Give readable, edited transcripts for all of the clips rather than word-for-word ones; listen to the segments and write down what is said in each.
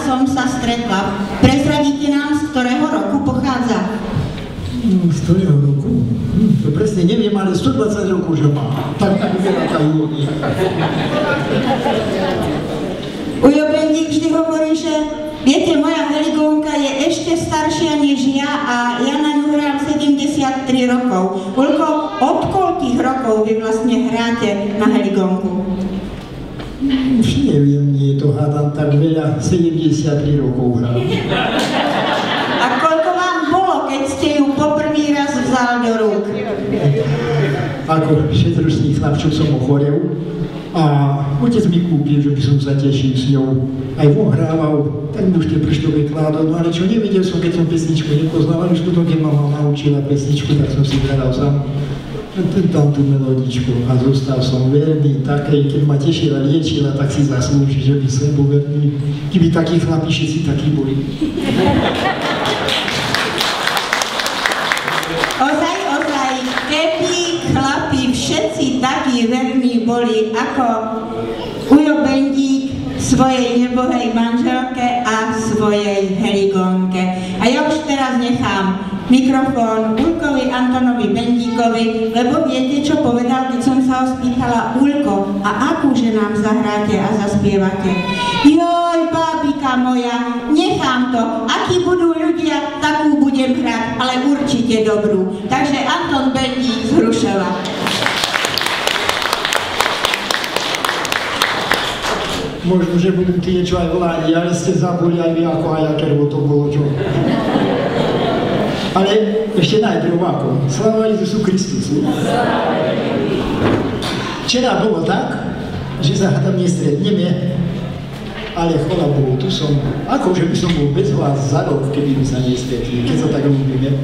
som sa stretla. Prezradíte nám, z ktorého roku pochádza? Z ktorého roku? To presne neviem, ale 120 rokov, že má. Tak vyberá tá Júlia. Ujo Bendík vždy hovorí, že viete, moja Heligónka je ešte staršia než ja a ja na ňu hrám 73 rokov. Koľko, od koľkých rokov vy vlastne hráte na Heligónku? Už neviem, nie je to hádam tak veľa, 73 rokov hrám. A koľko vám bolo, keď ste ju poprvý raz vzal do rúk? Ako 6-ročný chlapčok som ochorel a otec mi kúpil, že by som sa tešil s ňou. Aj on hrával, tak mi už tie prštové kládol, no ale čo nevidel som, keď som pesničku nepoznal, ale už potom, keď mama naučila pesničku, tak som si hral sám tam tú melodičku a zostal som verný takej, keď ma tešila, liečila, tak si zaslúži, že by som bol verný, keby takí chlapi všetci takí boli. Ozaj, keby chlapi všetci takí verní boli ako Ujo Bendík svojej nebohej manželke a svojej Heligónke. A ja už teraz nechám mikrofón Ulkovi Antonovi Bendíkovi, lebo viete, čo povedal, keď som sa ho spýtala: Ulko, a akúže nám zahráte a zaspievate? Joj, bábika moja, nechám to, akí budú ľudia, takú budem hrať, ale určite dobrú. Takže Anton Bendík z Hrušova. Možno, že budú tie, čo aj vládi, ale ste zabuli aj vy, ako aj akéro to bolo, čo. Ale ešte najprv ako. Sláva Jezusu Kristusu. Včera bolo tak, že sa tam nestretneme, ale chvála Bohu, tu som, akože by som bol bez vás za rok, keby my sa nestretli, keď sa tak ľúbime.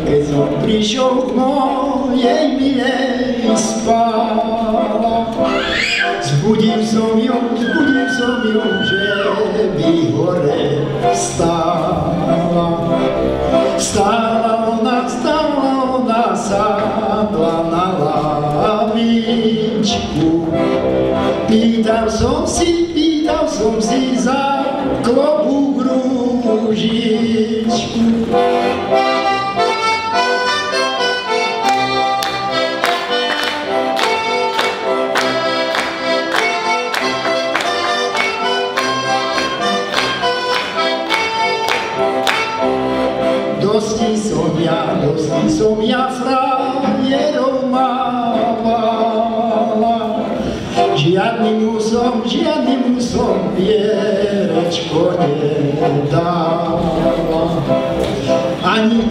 Keď som prišiel k mojej milej spála, zbudil som ju, že by hore stála. Stála ona, sadla na lavičku. Pýtal som si za klobúk rúžičku. Dosti som ja frajerov mávala, žiadnym musom vierečko nedáva. Ani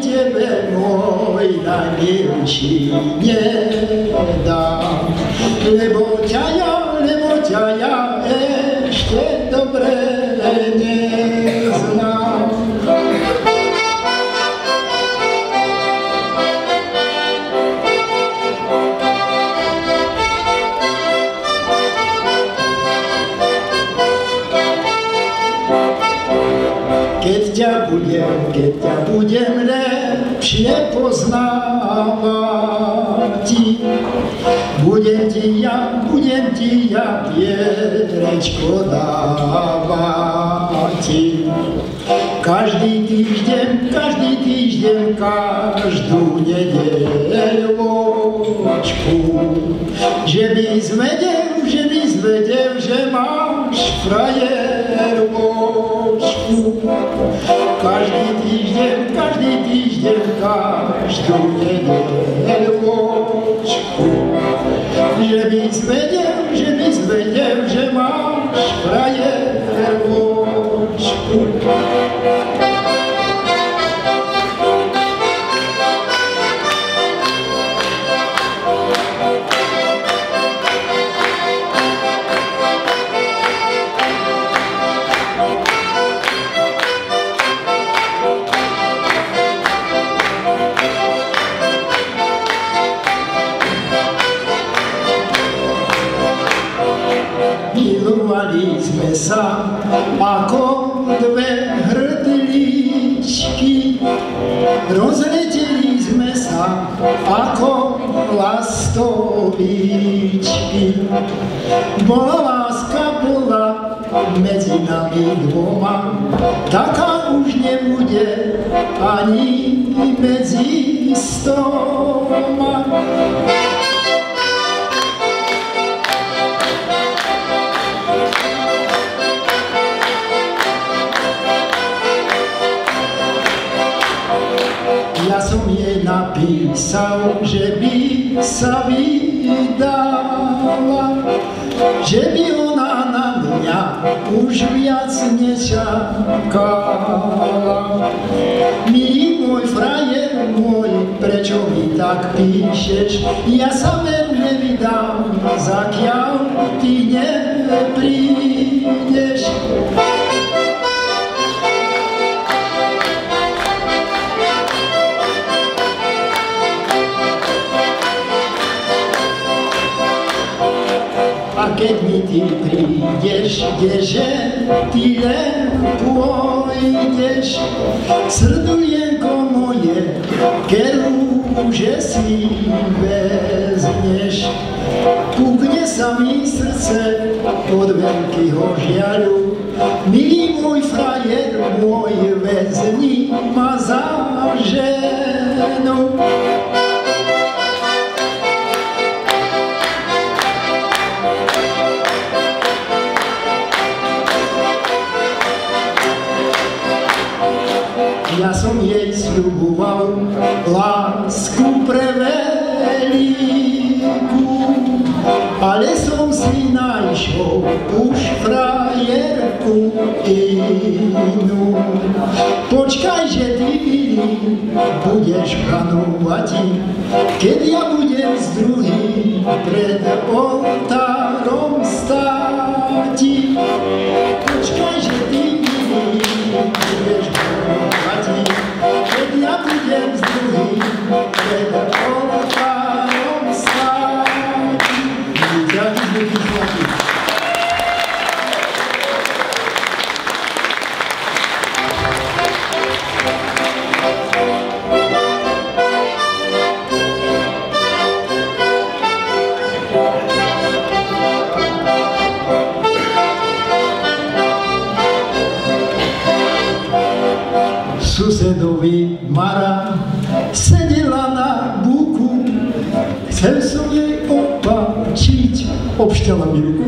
tebe, môj najmilší, nedám, lebo ťa ja ešte dobre neznám. Keď ťa budem lepšie poznávať, budem ti ja vierečko dávať. Každý týždeň, každú nedeľočku, že by zvedel, že máš frajeročku. Každý týždeň, každú nedeľočku, že by zvedel, že máš frajeročku. milovali sme sa ako dve hrdličky. Rozleteli sme sa ako lastovičky. Bola láska, bola medzi nami dvoma, taká už nebude ani medzi stoma. Ja som jej napísal, že by sa vydala, že by ona na mňa už viac nečakala. Milý môj frajer môj, prečo mi tak píšeš? Ja sa verne vydám, zakiaľ ty neprídeš. A keď mi ty prídeš, kdeže ty len pôjdeš, srdulienko moje, keľže si vezmeš. Pukne sa mi srdce od veľkého žiaľu, milý môj frajer môj, vezmi ma za ženu. Ja som jej sľuboval lásku prevelikú, ale som si našiel už frajerku inú. Počkaj, že ty, milý, budeš panovať, keď ja budem s druhým pred oltárom státi. Počkaj, že ty, milý, budeš panovať, keď ja budem s druhým pred oltárom státi. Ďakujem, zvuký chlapi. Susedovi Mara sedela na buku, chcel som jej opáčiť, obšťala mi ruku.